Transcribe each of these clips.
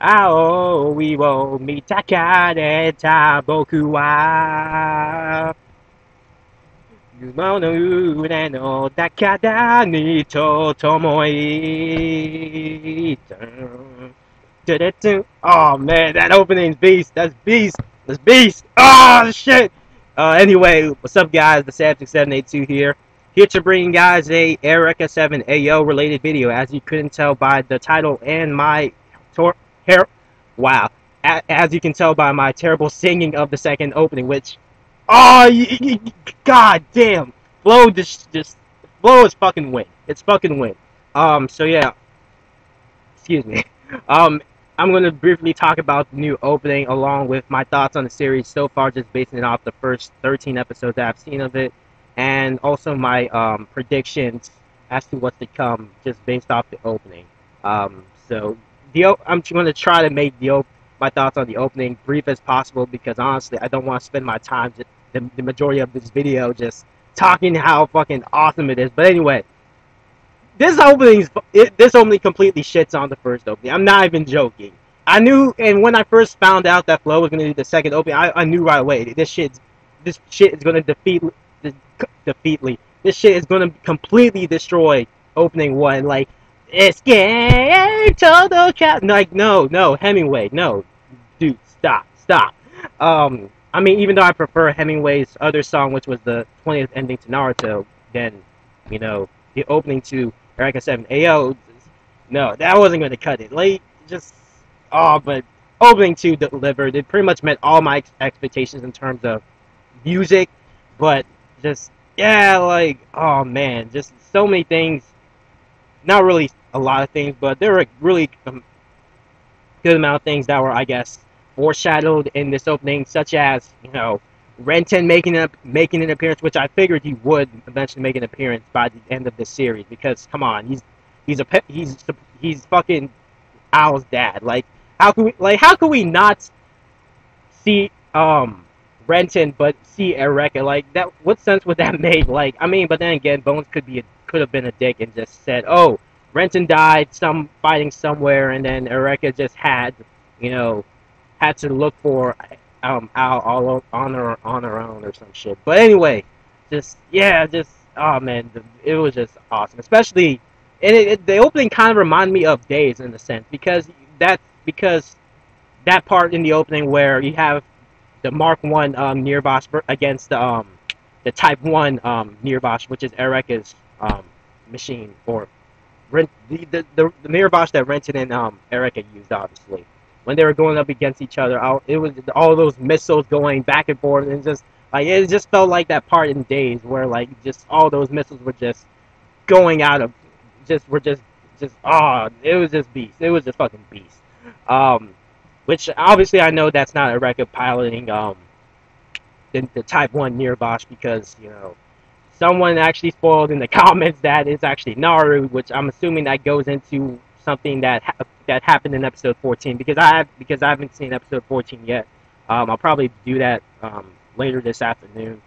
Aoi wo mitakare ta boku wa Yumo no ure no dakada ni to tomoi. Oh man, that opening's beast. That's beast. That's beast. Oh shit. Anyway, what's up, guys? The Saptic782 here. Here to bring you guys a Eureka 7 AO related video. As you couldn't tell by the title and my hair, wow. As you can tell by my terrible singing of the second opening, which, oh, god damn, Flow just Flow is fucking win. It's fucking win. So yeah, excuse me. Um, I'm going to briefly talk about the new opening along with my thoughts on the series so far, just basing it off the first 13 episodes that I've seen of it, and also my predictions as to what's to come, just based off the opening. So I'm going to try to make my thoughts on the opening brief as possible because honestly, I don't want to spend my time the majority of this video just talking how fucking awesome it is. But anyway, this opening completely shits on the first opening. I'm not even joking. I knew, and when I first found out that Flo was gonna do the second opening, I knew right away. This shit is gonna defeatly. This shit is gonna completely destroy opening one. Like, escape total cat. Like, no, Hemingway, no, dude, stop. I mean, even though I prefer Hemingway's other song, which was the 20th ending to Naruto, then, the opening to Eureka 7 AO, no, that wasn't going to cut it. Like, just, but opening 2 delivered. It pretty much met all my expectations in terms of music, but just, yeah, like, oh man, just so many things. Not really a lot of things, but there were really good amount of things that were, I guess, foreshadowed in this opening, such as, Renton making an appearance, which I figured he would eventually make an appearance by the end of the series. Because come on, he's fucking Al's dad. Like, how can we not see Renton but see Eureka? Like, that, what sense would that make? Like, I mean, but then again, Bones could have been a dick and just said, oh, Renton died fighting somewhere, and then Eureka just you know had to look for Al all on her own or some shit. But anyway, just, yeah, just, oh man, it was just awesome. Especially, and the opening kind of reminded me of Days in a sense, because that part in the opening where you have the Mark One near boss against the Type One near boss, which is Eureka's machine, or the mirror boss that Renton and Eureka used, obviously, when they were going up against each other. It was all those missiles going back and forth, and just like, it just felt like that part in Days where, like, just all those missiles were just going out of, it was just beast. It was just fucking beast. Um, which obviously I know that's not Eureka piloting the Type One near boss, because someone actually spoiled in the comments that it's actually Naru, which I'm assuming that goes into something that happened in episode 14, because I haven't seen episode 14 yet. I'll probably do that later this afternoon.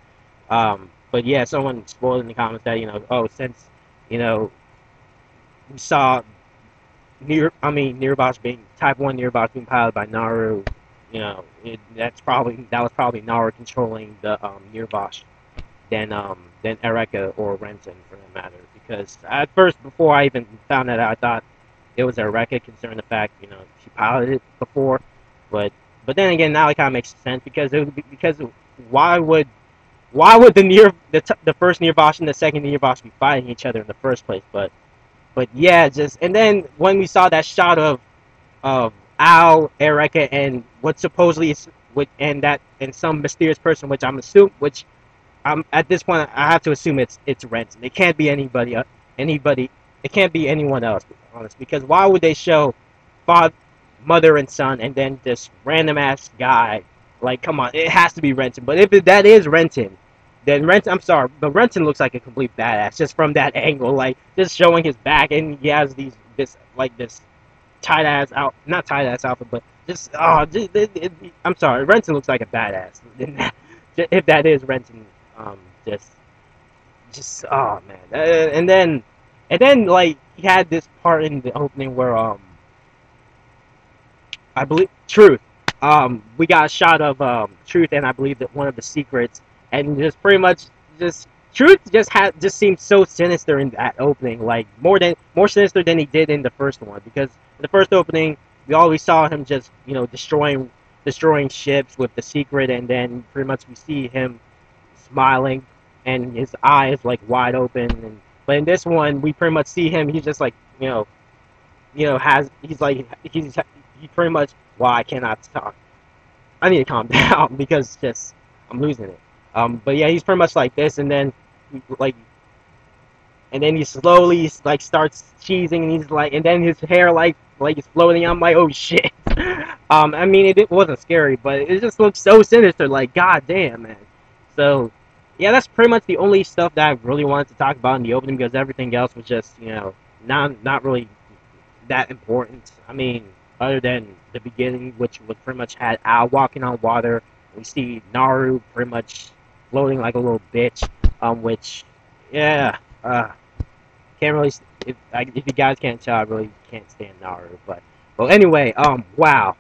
But yeah, someone spoiled in the comments that, oh, since we saw Nearbosh being Type One Nearbosh being piloted by Naru, that was probably Naru controlling the Nearbosh than Eureka or Renton, for that matter. Because at first, before I even found that out, I thought it was Eureka, considering the fact she piloted it before. But then again, now it kind of makes sense, because why would the first near boss and the second near boss be fighting each other in the first place? But yeah, just, and then when we saw that shot of Al, Eureka, and what supposedly is and some mysterious person, which at this point I have to assume it's Renton. It can't be anybody. It can't be anyone else, to be honest. Because why would they show father, mother, and son, and then this random ass guy? Like, come on, it has to be Renton. But if that is Renton, then Renton, I'm sorry, but Renton looks like a complete badass just from that angle. Like, just showing his back, and he has this tight ass out, not tight ass outfit, but just, I'm sorry, Renton looks like a badass. If that is Renton, um, just, oh man, and then like, he had this part in the opening where I believe Truth. We got a shot of Truth, and I believe that one of the secrets, and just pretty much just Truth just seemed so sinister in that opening, like more sinister than he did in the first one. Because in the first opening, we always saw him just destroying ships with the secret, and then pretty much we see him smiling, and his eyes like wide open. And but in this one, we pretty much see him. He's just like has he pretty much why I cannot talk. I need to calm down because just I'm losing it. But yeah, he's pretty much like this, and then like, and then he slowly like starts cheesing, and he's like, and then his hair like is floating. I'm like, oh shit. I mean, it wasn't scary, but it just looks so sinister. Like, god damn, man. So, yeah, that's pretty much the only stuff that I really wanted to talk about in the opening because everything else was just not really that important. I mean, other than the beginning, which was pretty much had Al walking on water. We see Naru pretty much floating like a little bitch. Which, yeah, can't really. If you guys can't tell, I really can't stand Naru. But well, anyway, wow,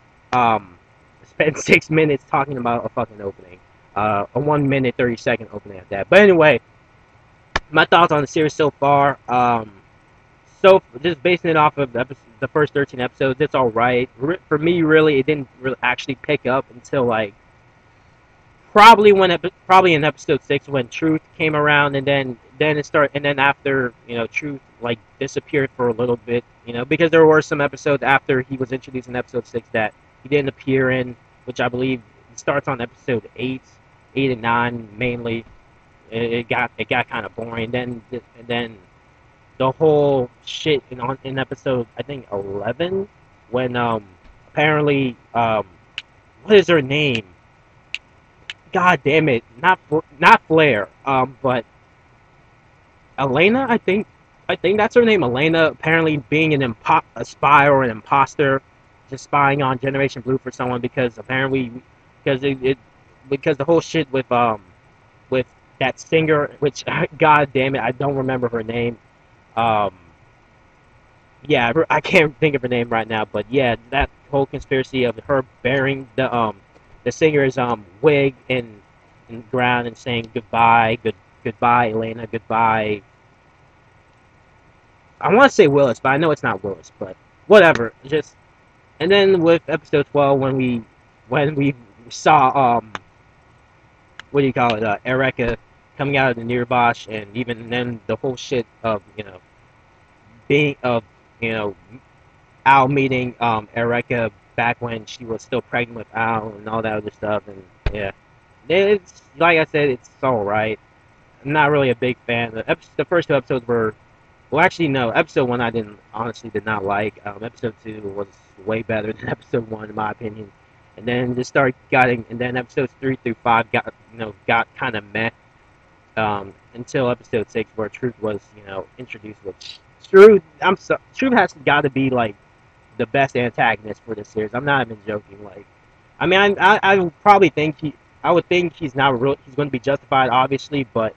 spent 6 minutes talking about a fucking opening, a 1 minute 30-second opening at that. But anyway, my thoughts on the series so far. So just basing it off of the first 13 episodes, it's all right. For me, really, it didn't really actually pick up until like probably in episode 6 when Truth came around, and then it started, and then after Truth like disappeared for a little bit, because there were some episodes after he was introduced in episode 6 that he didn't appear in, which I believe starts on episode 8 and 9 mainly. It got kind of boring. And then the whole shit in episode I think 11 when apparently what is her name? God damn it, not Flair, but Elena. I think that's her name, Elena. Apparently being a spy or an imposter, just spying on Generation Blue for someone because apparently because the whole shit with that singer, which God damn it, I don't remember her name. Um, yeah, I can't think of her name right now, but yeah, that whole conspiracy of her bearing the singer's wig in the ground and saying goodbye Elena, goodbye. I want to say Willis, but I know it's not Willis, but whatever. Just and then with episode 12 when we saw what do you call it, Eureka coming out of the Nirvash, and even then the whole shit of being of you know Al meeting Eureka back when she was still pregnant with Al and all that other stuff. And yeah, it's like I said, it's all right. I'm not really a big fan. The first two episodes were, well, actually no. Episode 1 I did not like. Episode 2 was way better than episode 1 in my opinion. And then just started getting, and then episodes 3 through 5 got kind of meh. Until episode 6 where Truth was introduced. With Truth has got to be like the best antagonist for this series. I'm not even joking. Like, I mean, I would probably think I would think he's not real. He's going to be justified, obviously, but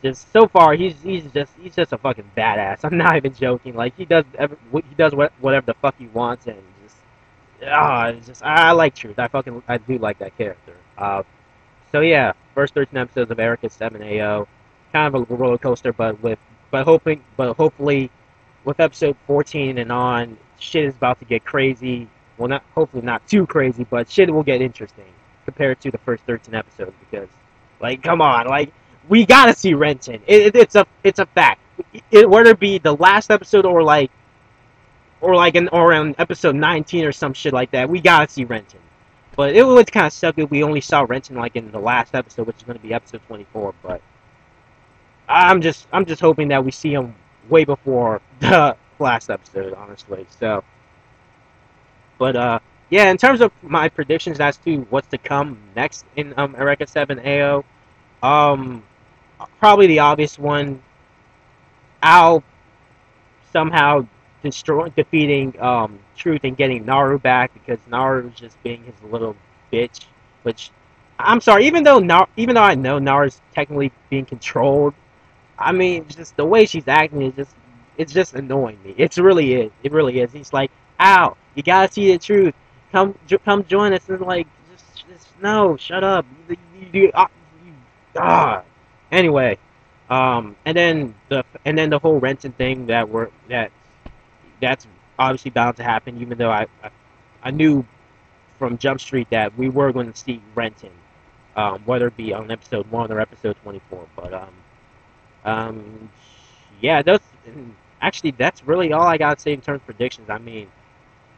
just so far, he's just a fucking badass. I'm not even joking. Like, he does whatever the fuck he wants, and just it's just I like Truth. I do like that character. So yeah, first 13 episodes of Eureka 7 AO, kind of a roller coaster, but hopefully with episode 14 and on, shit is about to get crazy. Well, not hopefully not too crazy, but shit will get interesting compared to the first 13 episodes because, like, come on, like we gotta see Renton. It's a fact. Whether it be the last episode or in episode 19 or some shit like that, we gotta see Renton. But it would kind of suck if we only saw Renton like in the last episode, which is going to be episode 24. But I'm just hoping that we see him way before the last episode, honestly. So, but yeah, in terms of my predictions as to what's to come next in Eureka 7 AO, um, probably the obvious one. Al somehow defeating Truth and getting Naru back because Naru is just being his little bitch. Which I'm sorry, even though I know Naru's technically being controlled, I mean just the way she's acting is just annoying me. It really is. It really is. He's like, "Ow, you gotta see the truth. come join us. And like, just no, shut up. Ah. Anyway, and then the whole Renton thing that's obviously bound to happen. Even though I knew from Jump Street that we were going to see Renton, whether it be on episode 1 or episode 24. But um, yeah, actually that's really all I gotta say in terms of predictions. I mean,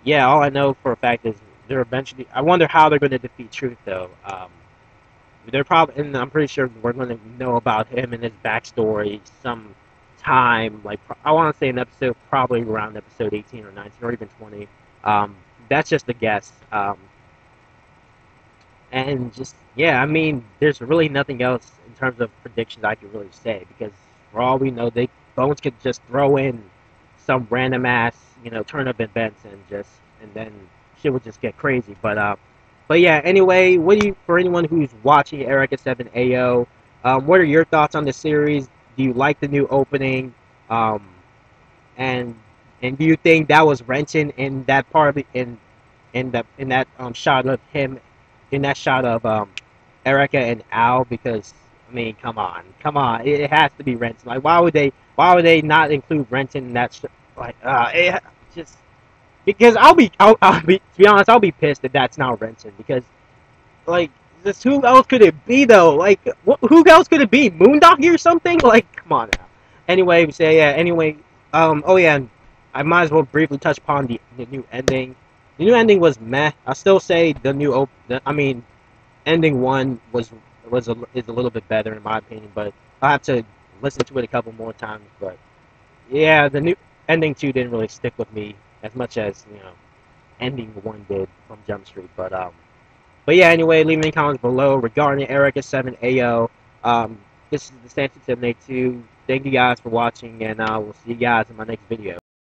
yeah, all I know for a fact is they're eventually. I wonder how they're going to defeat Truth though. They're probably, and I'm pretty sure we're going to know about him and his backstory some time. Like I want to say an episode, probably around episode 18 or 19 or even 20. That's just a guess. And just yeah, I mean, there's really nothing else in terms of predictions I could really say because for all we know, they Bones could just throw in some random ass turn up events and then shit would just get crazy. But yeah. Anyway, what do you for anyone who's watching Eureka 7 AO? What are your thoughts on the series? Do you like the new opening? Um, and and do you think that was Renton in that part of the in that shot of him in that shot of Erica and Al? Because I mean, come on, it has to be Renton. Like, why would they not include Renton in that? Like, it just because I'll be to be honest, I'll be pissed if that's not Renton because like just who else could it be though? Like, who else could it be? Moondoggy or something? Like, come on now. Anyway, we say yeah. Anyway, oh yeah, and I might as well briefly touch upon the new ending. The new ending was meh. I still say I mean, ending one is a little bit better in my opinion, but I have to listen to it a couple more times. But yeah, the new ending two didn't really stick with me as much as ending one did from Jump Street. But yeah, anyway, leave any comments below regarding Erica 7 AO. This is the Stanton 782. Thank you guys for watching, and we'll see you guys in my next video.